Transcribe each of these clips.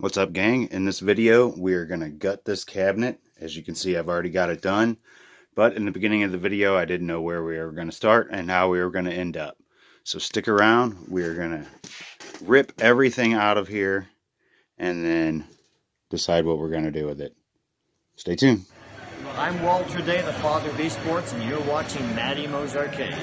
What's up, gang? In this video, we're going to gut this cabinet. As you can see, I've already got it done. But in the beginning of the video, I didn't know where we were going to start and how we were going to end up. So stick around. We're going to rip everything out of here and then decide what we're going to do with it. Stay tuned. I'm Walter Day, the father of esports, and you're watching Matty Mo's Arcade.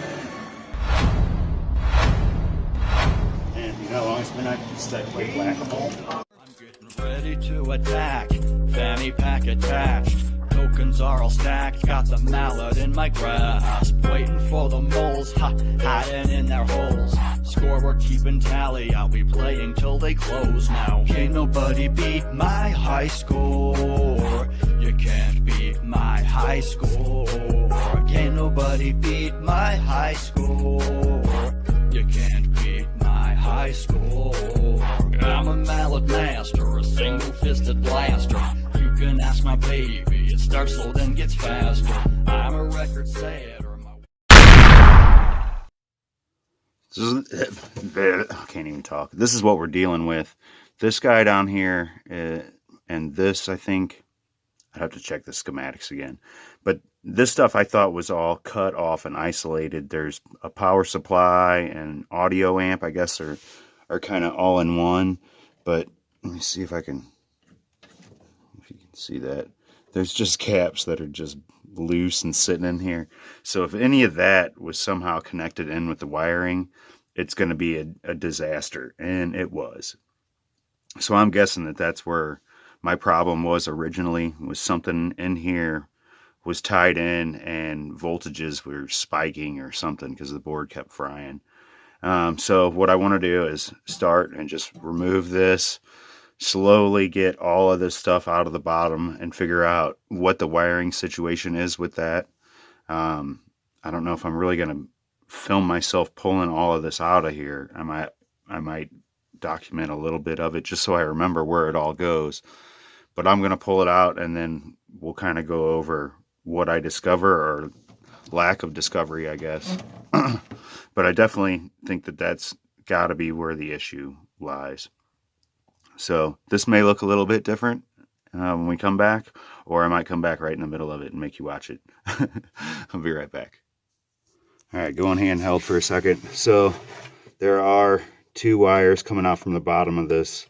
And you know how long it's been since I played Whac-A-Mole? I'm getting ready to attack. Fanny pack attached. Tokens are all stacked. Got the mallet in my grasp. Waiting for the moles, hiding in their holes. Scoreboard keeping tally. I'll be playing till they close now. Can't nobody beat my high score. You can't beat my high score. Can't nobody beat my high score. You can't beat my high score. I'm a mallet master, a single-fisted blaster. You can ask my baby, it starts slow then gets faster. I'm a record setter. I can't even talk. This is what we're dealing with. This guy down here, and this, I think, I'd have to check the schematics again. But this stuff I thought was all cut off and isolated. There's a power supply and audio amp, I guess, are kind of all in one. But let me see if you can see that. There's just caps that are just loose and sitting in here. So if any of that was somehow connected in with the wiring, it's going to be a disaster. And it was. So I'm guessing that that's where my problem was originally, was something in here was tied in and voltages were spiking or something because the board kept frying. So what I want to do is start and just remove this, slowly get all of this stuff out of the bottom and figure out what the wiring situation is with that. I don't know if I'm really going to film myself pulling all of this out of here. I might document a little bit of it just so I remember where it all goes. But I'm going to pull it out and then we'll kind of go over what I discover, or lack of discovery, I guess. But I definitely think that that's got to be where the issue lies. So this may look a little bit different when we come back, or I might come back right in the middle of it and make you watch it. I'll be right back. All right, going handheld for a second. So there are two wires coming out from the bottom of this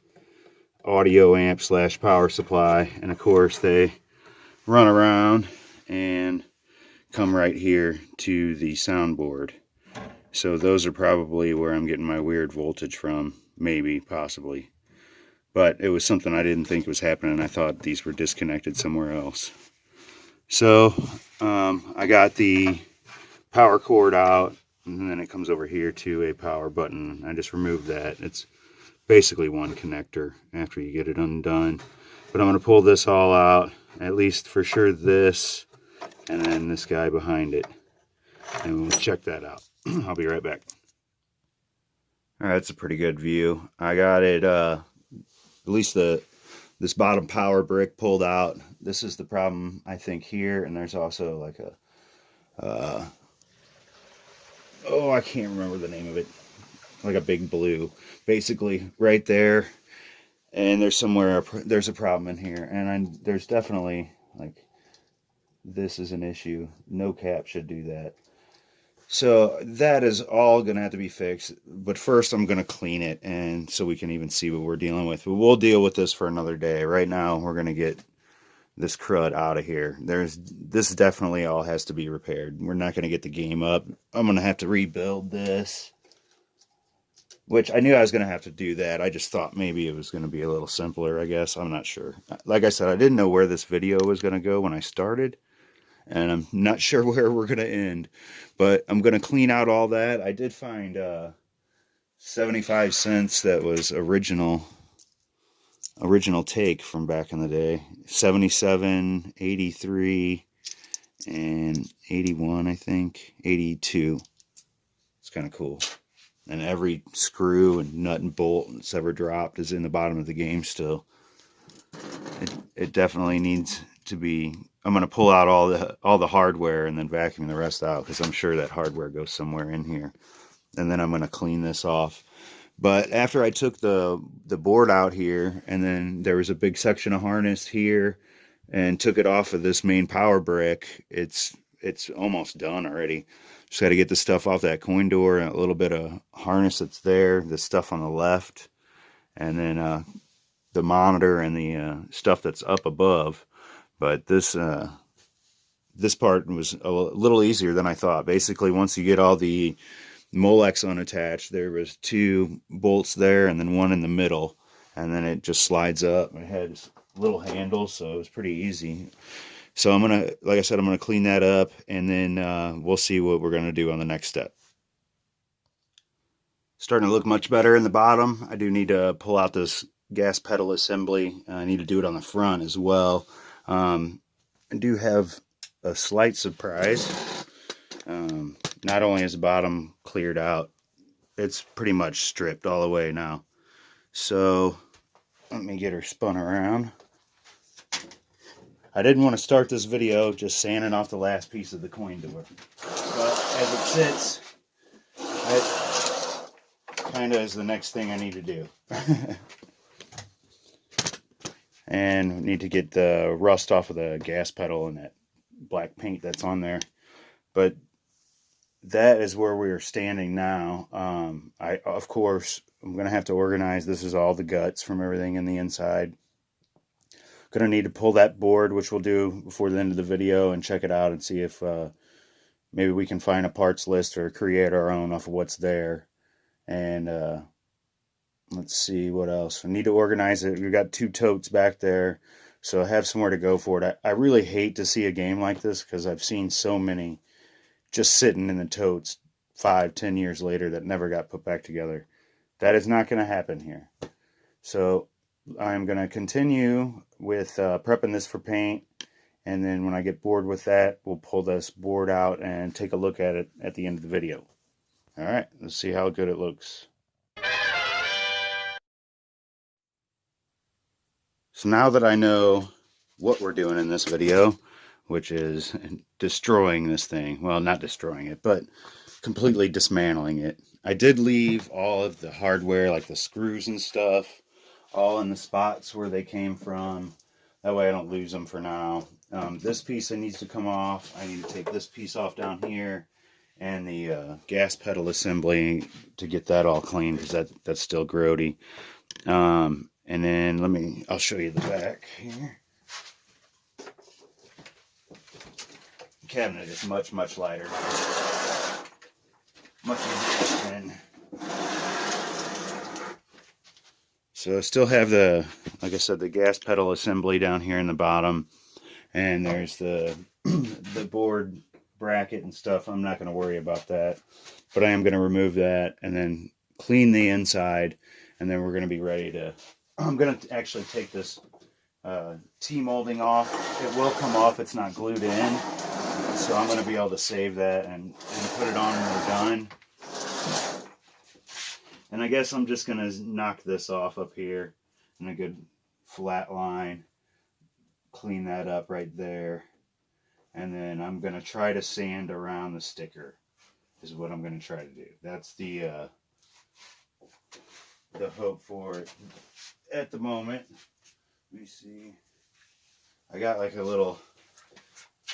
audio amp / power supply, and of course they run around and come right here to the soundboard. So those are probably where I'm getting my weird voltage from, maybe, possibly. But it was something I didn't think was happening. I thought these were disconnected somewhere else. So I got the power cord out, and then it comes over here to a power button. I just removed that. It's basically one connector after you get it undone. But I'm going to pull this all out, at least for sure this, and then this guy behind it. And we'll check that out. I'll be right back. All right, that's a pretty good view. I got it, at least this bottom power brick pulled out. This is the problem, I think, here. And there's also like a, I can't remember the name of it. Like a big blue, basically right there. And there's a problem in here. And there's definitely, like, this is an issue. No cap should do that. So that is all going to have to be fixed. But first I'm going to clean it, and so we can even see what we're dealing with. But we'll deal with this for another day. Right now we're going to get this crud out of here. This definitely all has to be repaired. We're not going to get the game up. I'm going to have to rebuild this, which I knew I was going to have to do that. I just thought maybe it was going to be a little simpler, I guess. I'm not sure. Like I said, I didn't know where this video was going to go when I started. And I'm not sure where we're going to end. But I'm going to clean out all that. I did find 75 cents that was original take from back in the day. 77, 83, and 81, I think. 82. It's kind of cool. And every screw and nut and bolt that's ever dropped is in the bottom of the game still. It definitely needs to be. I'm going to pull out all the hardware and then vacuum the rest out, because I'm sure that hardware goes somewhere in here. And then I'm going to clean this off. But after I took the board out here, and then there was a big section of harness here, and took it off of this main power brick, it's almost done already. Just got to get the stuff off that coin door and a little bit of harness that's there, the stuff on the left, and then the monitor and the stuff that's up above. But this part was a little easier than I thought. Basically, once you get all the Molex unattached, there was 2 bolts there and then one in the middle, and then it just slides up. It had little handles, so it was pretty easy. So I'm gonna, like I said, I'm gonna clean that up, and then we'll see what we're gonna do on the next step. Starting to look much better in the bottom. I do need to pull out this gas pedal assembly. I need to do it on the front as well. I do have a slight surprise. Not only is the bottom cleared out, it's pretty much stripped all the way now. So let me get her spun around. I didn't want to start this video just sanding off the last piece of the coin door, but as it sits, it kind of is the next thing I need to do. And need to get the rust off of the gas pedal and that black paint that's on there. But that is where we are standing now. Of course, I'm going to have to organize. This is all the guts from everything in the inside. Going to need to pull that board, which we'll do before the end of the video, and check it out and see if maybe we can find a parts list or create our own off of what's there. And let's see what else. I need to organize it. We've got 2 totes back there, so I have somewhere to go for it. I really hate to see a game like this because I've seen so many just sitting in the totes 5-10 years later that never got put back together. That is not going to happen here. So I'm going to continue with prepping this for paint, and then when I get bored with that, we'll pull this board out and take a look at it at the end of the video. Alright, let's see how good it looks. So now that I know what we're doing in this video, which is destroying this thing, well, not destroying it, but completely dismantling it. I did leave all of the hardware, like the screws and stuff, all in the spots where they came from. That way I don't lose them for now. This piece that needs to come off. I need to take this piece off down here, and the gas pedal assembly to get that all clean, because that's still grody. And then I'll show you the back here. The cabinet is much, much lighter. Much easier to spin. So I still have like I said, the gas pedal assembly down here in the bottom, and there's the board bracket and stuff. I'm not going to worry about that, but I am going to remove that and then clean the inside, and then we're going to be ready to. I'm going to actually take this T-molding off. It will come off. It's not glued in, so I'm going to be able to save that and put it on when we're done. And I guess I'm just going to knock this off up here in a good flat line. Clean that up right there. And then I'm going to try to sand around the sticker is what I'm going to try to do. That's the hope for it at the moment. Let me see. I got like a little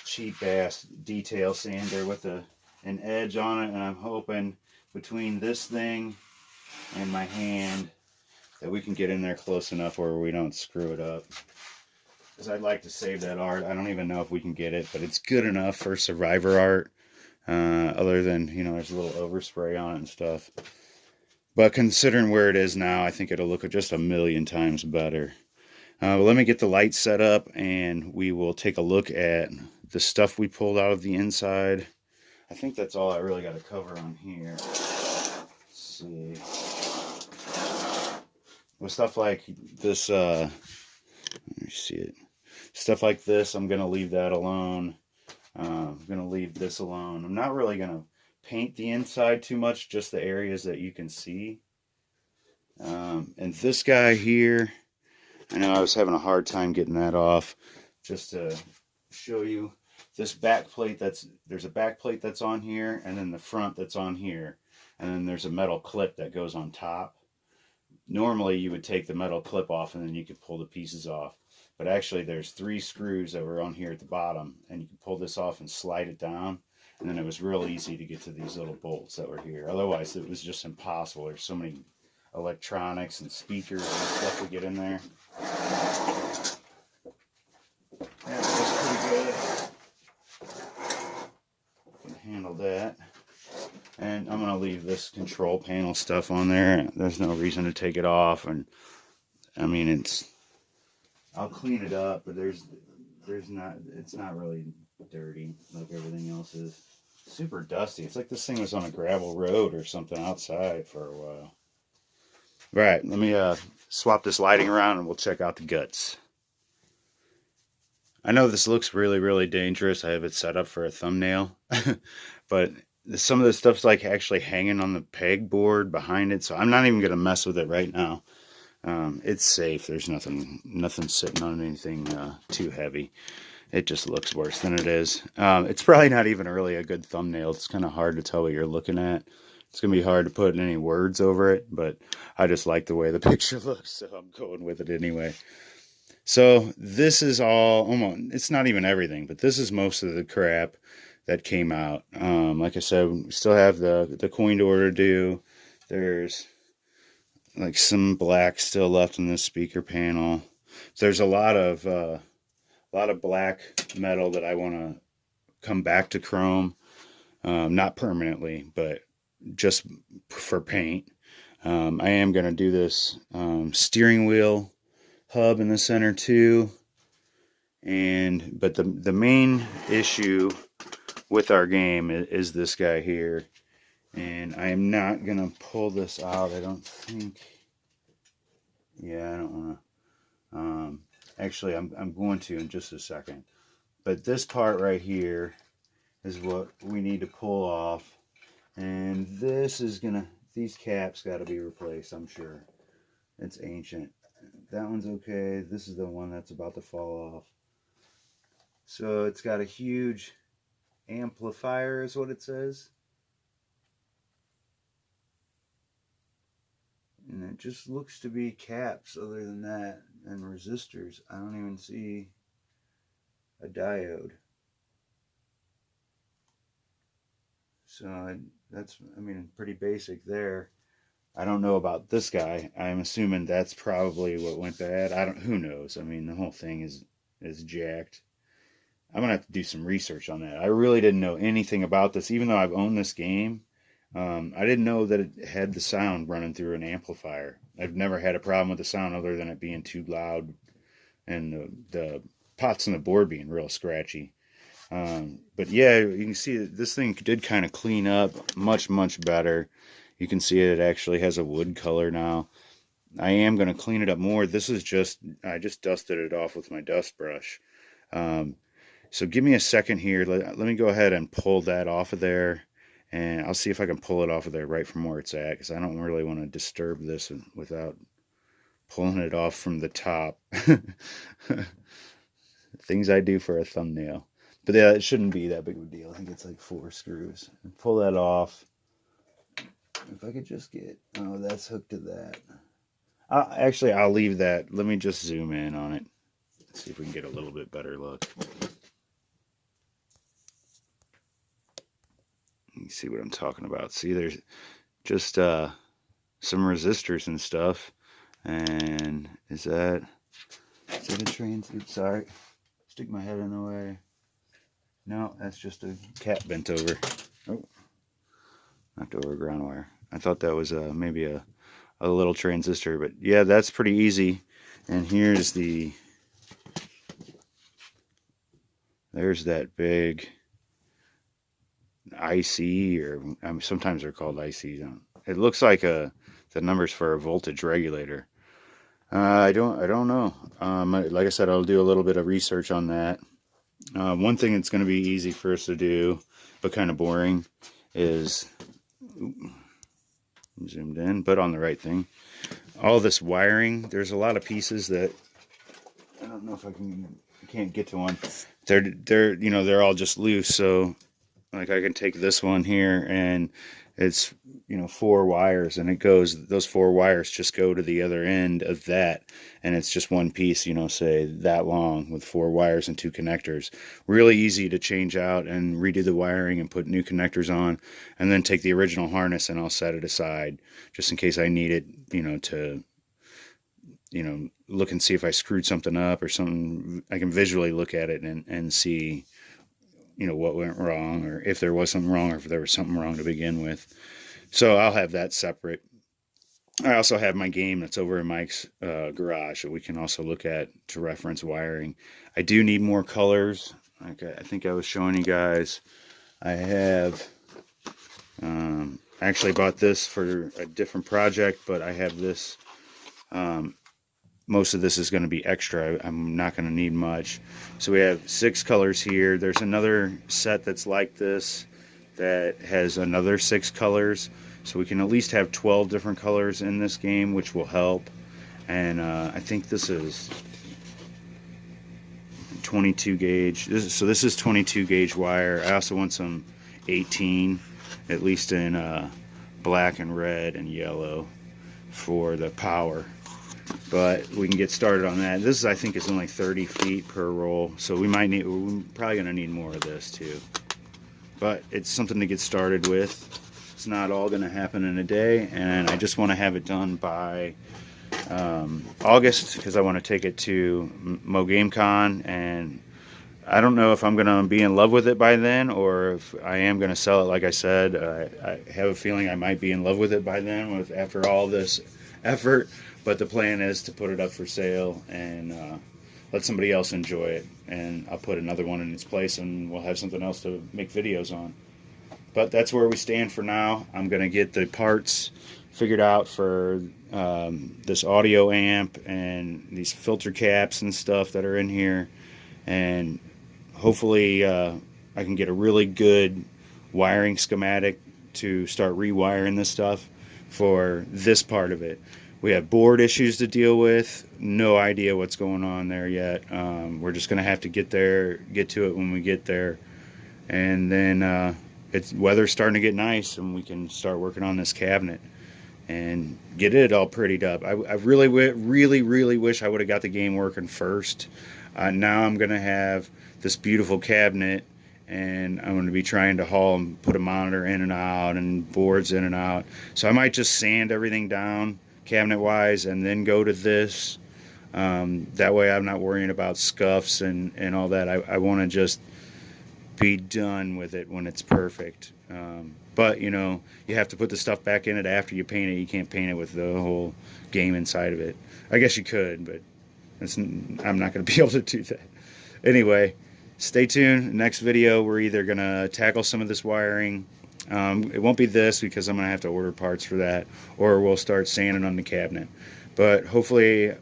cheap ass detail sander with an edge on it, and I'm hoping between this thing and my hand that we can get in there close enough where we don't screw it up. Because I'd like to save that art. I don't even know if we can get it, but it's good enough for survivor art. Other than, there's a little overspray on it and stuff. But considering where it is now, I think it'll look just a million times better. Let me get the lights set up, and we will take a look at the stuff we pulled out of the inside. I think that's all I really got to cover on here. Let's see. With stuff like this, let me see it. Stuff like this, I'm going to leave that alone. I'm going to leave this alone. I'm not really going to paint the inside too much, just the areas that you can see. And this guy here, I know I was having a hard time getting that off. Just to show you this back plate, there's a back plate that's on here, and then the front that's on here, and then there's a metal clip that goes on top. Normally you would take the metal clip off and then you could pull the pieces off. But actually there's 3 screws that were on here at the bottom, and you can pull this off and slide it down. And then it was real easy to get to these little bolts that were here. Otherwise it was just impossible. There's so many electronics and speakers and stuff we get in there. Yeah, that's pretty good. Can handle that. And I'm going to leave this control panel stuff on there. There's no reason to take it off. And I mean, I'll clean it up, but it's not really dirty like everything else is. Super dusty. It's like this thing was on a gravel road or something outside for a while. Right, let me swap this lighting around and we'll check out the guts. I know this looks really, really dangerous. I have it set up for a thumbnail, but some of the stuff's like actually hanging on the pegboard behind it, so I'm not even going to mess with it right now. It's safe. There's nothing sitting on anything too heavy. It just looks worse than it is. It's probably not even really a good thumbnail. It's kind of hard to tell what you're looking at. It's going to be hard to put any words over it, but I just like the way the picture looks, so I'm going with it anyway. So this is all, it's not even everything, but this is most of the crap that came out. Like I said, we still have the coin door to do. There's like some black still left in this speaker panel. There's a lot of black metal that I want to come back to chrome, not permanently, but just for paint. I am going to do this steering wheel hub in the center too. But the main issue with our game is this guy here. And I am not going to pull this out, I don't think. Yeah, I don't want to. Actually, I'm going to in just a second. But this part right here is what we need to pull off. And this is these caps got to be replaced, I'm sure. It's ancient. That one's okay. This is the one that's about to fall off. So it's got a huge amplifier is what it says. And it just looks to be caps other than that, and resistors. I don't even see a diode. So that's, pretty basic there. I don't know about this guy. I'm assuming that's probably what went bad. Who knows? The whole thing is jacked. I'm gonna have to do some research on that. I really didn't know anything about this, even though I've owned this game. I didn't know that it had the sound running through an amplifier. I've never had a problem with the sound other than it being too loud and the pots on the board being real scratchy. But yeah, you can see that this thing did kind of clean up much, much better. You can see it actually has a wood color now. I am going to clean it up more. I just dusted it off with my dust brush. So give me a second here. Let me go ahead and pull that off of there. And I'll see if I can pull it off of there right from where it's at, because I don't really want to disturb this without pulling it off from the top. Things I do for a thumbnail. But yeah, it shouldn't be that big of a deal. I think it's like 4 screws. Pull that off. If I could just get... Oh, that's hooked to that. Actually, I'll leave that. Let me just zoom in on it. See if we can get a little bit better look. You see what I'm talking about. See, there's just some resistors and stuff. And is that a train? Oops, sorry. Stick my head in the way. No, that's just a cap bent over. Oh, knocked over ground wire. I thought that was maybe a little transistor, but yeah, that's pretty easy. And here's there's that big IC, or sometimes they're called ICs. It looks like the numbers for a voltage regulator. I don't know. Like I said, I'll do a little bit of research on that. One thing that's going to be easy for us to do, but kind of boring, is zoomed in, but on the right thing. All this wiring. There's a lot of pieces that I don't know if I can't get to one. They're all just loose. So like I can take this one here, and it's, you know, 4 wires, and it goes, those 4 wires just go to the other end of that, and it's just one piece, you know, say that long with 4 wires and 2 connectors. Really easy to change out and redo the wiring and put new connectors on, and then take the original harness and I'll set it aside just in case I need it, you know, to, you know, look and see if I screwed something up or something. I can visually look at it and see, you know, what went wrong, or if there was something wrong, or if there was something wrong to begin with. So I'll have that separate. I also have my game that's over in Mike's garage that we can also look at to reference wiring. I do need more colors. Okay, I think I was showing you guys. I have I actually bought this for a different project, but I have this. Most of this is going to be extra. I'm not going to need much. So we have 6 colors here. There's another set that's like this that has another 6 colors. So we can at least have 12 different colors in this game, which will help. And I think this is 22 gauge. So this is 22 gauge wire. I also want some 18, at least in black and red and yellow for the power. But we can get started on that. This, I think, is only 30 feet per roll, so we're probably going to need more of this too. But it's something to get started with. It's not all going to happen in a day, and I just want to have it done by August, because I want to take it to Mo Game Con, and I don't know if I'm going to be in love with it by then, or if I am going to sell it. Like I said, I have a feeling I might be in love with it by then, after all this effort. But the plan is to put it up for sale and let somebody else enjoy it. And I'll put another one in its place, and we'll have something else to make videos on. But that's where we stand for now. I'm going to get the parts figured out for this audio amp and these filter caps and stuff that are in here. And hopefully I can get a really good wiring schematic to start rewiring this stuff for this part of it. We have board issues to deal with. No idea what's going on there yet. We're just going to have to get to it when we get there. And then weather's starting to get nice, and we can start working on this cabinet and get it all prettied up. I really wish I would have got the game working first. Now I'm going to have this beautiful cabinet, and I'm going to be trying to haul and put a monitor in and out and boards in and out. So I might just sand everything down cabinet wise and then go to this. That way I'm not worrying about scuffs and all that. I want to just be done with it when it's perfect. But you know, you have to put the stuff back in it after you paint it. You can't paint it with the whole game inside of it. I guess you could, but I'm not going to be able to do that. Anyway, stay tuned. Next video, we're either going to tackle some of this wiring. It won't be this, because I'm going to have to order parts for that, or we'll start sanding on the cabinet. But hopefully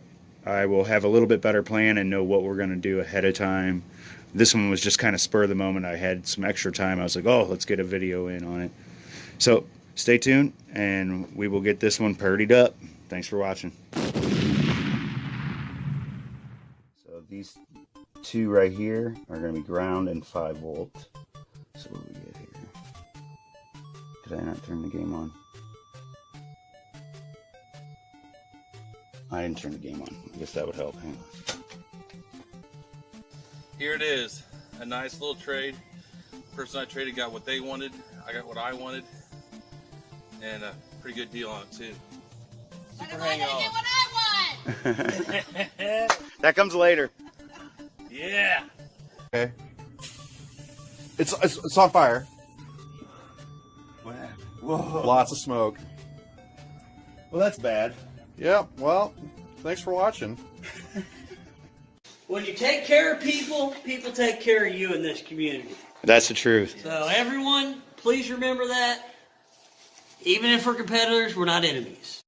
I will have a little bit better plan and know what we're going to do ahead of time. This one was just kind of spur of the moment. I had some extra time. I was like, oh, let's get a video in on it. So stay tuned, and we will get this one purdied up. Thanks for watching. So these 2 right here are going to be ground and 5 volt. So what do we get here? Did I not turn the game on? I didn't turn the game on. I guess that would help. Hang on. Here it is. A nice little trade. The person I traded got what they wanted. I got what I wanted. And a pretty good deal on it too. Super hang on. What I want. That comes later. Yeah. Okay. It's on fire. Whoa. Lots of smoke. Well, that's bad. Yeah, well, thanks for watching. When you take care of people, people take care of you in this community. That's the truth. So everyone, please remember that. Even if we're competitors, we're not enemies.